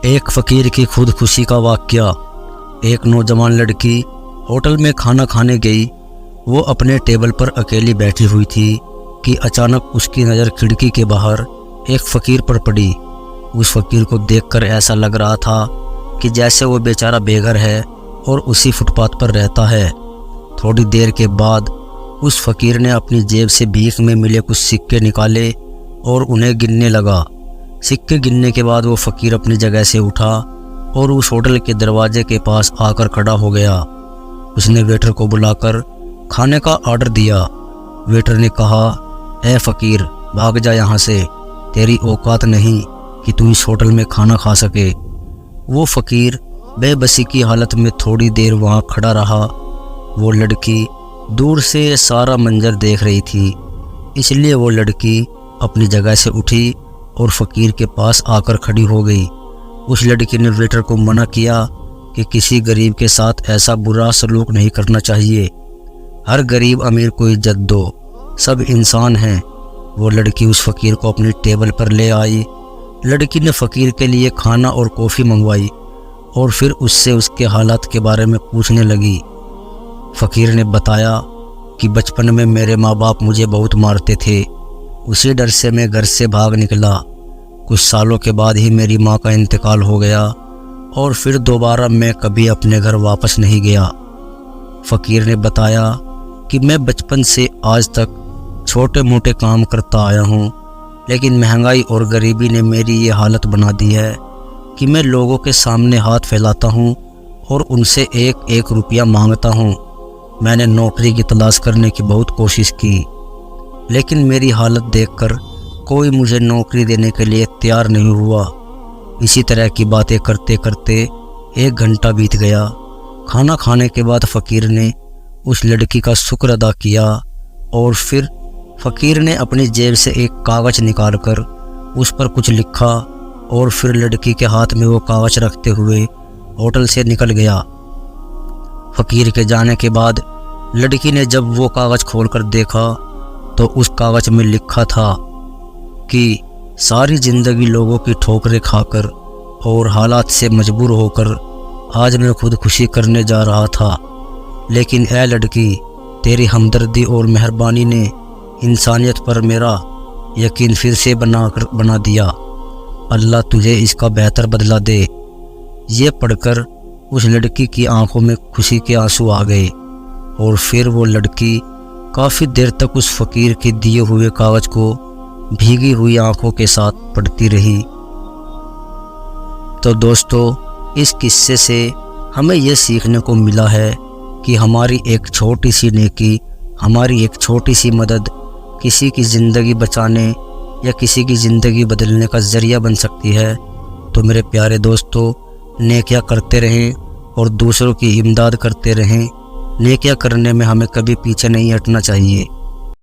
ایک فقیر کی خودکشی کا واقعہ۔ ایک نوجوان لڑکی ہوٹل میں کھانا کھانے گئی۔ وہ اپنے ٹیبل پر اکیلی بیٹھی ہوئی تھی کہ اچانک اس کی نظر کھڑکی کے باہر ایک فقیر پر پڑی۔ اس فقیر کو دیکھ کر ایسا لگ رہا تھا کہ جیسے وہ بیچارہ بے گھر ہے اور اسی فٹ پاتھ پر رہتا ہے۔ تھوڑی دیر کے بعد اس فقیر نے اپنی جیب سے بھیک میں ملے کچھ سکے نکالے اور انہیں گننے لگا۔ سکے گننے کے بعد وہ فقیر اپنی جگہ سے اٹھا اور اس ہوٹل کے دروازے کے پاس آ کر کھڑا ہو گیا۔ اس نے ویٹر کو بلا کر کھانے کا آرڈر دیا۔ ویٹر نے کہا، اے فقیر، بھاگ جا یہاں سے، تیری اوقات نہیں کہ تو اس ہوٹل میں کھانا کھا سکے۔ وہ فقیر بے بسی کی حالت میں تھوڑی دیر وہاں کھڑا رہا۔ وہ لڑکی دور سے یہ سارا منظر دیکھ رہی تھی، اس لیے وہ لڑکی اپنی جگہ سے اٹھی اور فقیر کے پاس آ کر کھڑی ہو گئی۔ اس لڑکی نے ویٹر کو منع کیا کہ کسی غریب کے ساتھ ایسا برا سلوک نہیں کرنا چاہیے۔ ہر غریب امیر کو عزت دو، سب انسان ہیں۔ وہ لڑکی اس فقیر کو اپنی ٹیبل پر لے آئی۔ لڑکی نے فقیر کے لیے کھانا اور کافی منگوائی اور پھر اس سے اس کے حالات کے بارے میں پوچھنے لگی۔ فقیر نے بتایا کہ بچپن میں میرے ماں باپ مجھے بہت مارتے تھے، اسی ڈر سے میں گھر سے بھاگ نکلا۔ کچھ سالوں کے بعد ہی میری ماں کا انتقال ہو گیا اور پھر دوبارہ میں کبھی اپنے گھر واپس نہیں گیا۔ فقیر نے بتایا کہ میں بچپن سے آج تک چھوٹے موٹے کام کرتا آیا ہوں، لیکن مہنگائی اور غریبی نے میری یہ حالت بنا دی ہے کہ میں لوگوں کے سامنے ہاتھ پھیلاتا ہوں اور ان سے ایک ایک روپیہ مانگتا ہوں۔ میں نے نوکری کی تلاش کرنے کی بہت کوشش کی، لیکن میری حالت دیکھ کر کوئی مجھے نوکری دینے کے لیے تیار نہیں ہوا۔ اسی طرح کی باتیں کرتے کرتے 1 گھنٹہ بیت گیا۔ کھانا کھانے کے بعد فقیر نے اس لڑکی کا شکر ادا کیا اور پھر فقیر نے اپنی جیب سے ایک کاغذ نکال کر اس پر کچھ لکھا اور پھر لڑکی کے ہاتھ میں وہ کاغذ رکھتے ہوئے ہوٹل سے نکل گیا۔ فقیر کے جانے کے بعد لڑکی نے جب وہ کاغذ کھول کر دیکھا تو اس کاغذ میں لکھا تھا کہ ساری زندگی لوگوں کی ٹھوکریں کھا کر اور حالات سے مجبور ہو کر آج میں خودکشی کرنے جا رہا تھا، لیکن اے لڑکی، تیری ہمدردی اور مہربانی نے انسانیت پر میرا یقین پھر سے بنا دیا۔ اللہ تجھے اس کا بہتر بدلہ دے۔ یہ پڑھ کر اس لڑکی کی آنکھوں میں خوشی کے آنسو آ گئے اور پھر وہ لڑکی کافی دیر تک اس فقیر کے دیے ہوئے کاغذ کو بھیگی ہوئی آنکھوں کے ساتھ پڑھتی رہی۔ تو دوستو، اس قصے سے ہمیں یہ سیکھنے کو ملا ہے کہ ہماری ایک چھوٹی سی نیکی، ہماری ایک چھوٹی سی مدد کسی کی زندگی بچانے یا کسی کی زندگی بدلنے کا ذریعہ بن سکتی ہے۔ تو میرے پیارے دوستو، نیکیاں کرتے رہیں اور دوسروں کی امداد کرتے رہیں۔ نیکیاں کرنے میں ہمیں کبھی پیچھے نہیں ہٹنا چاہیے۔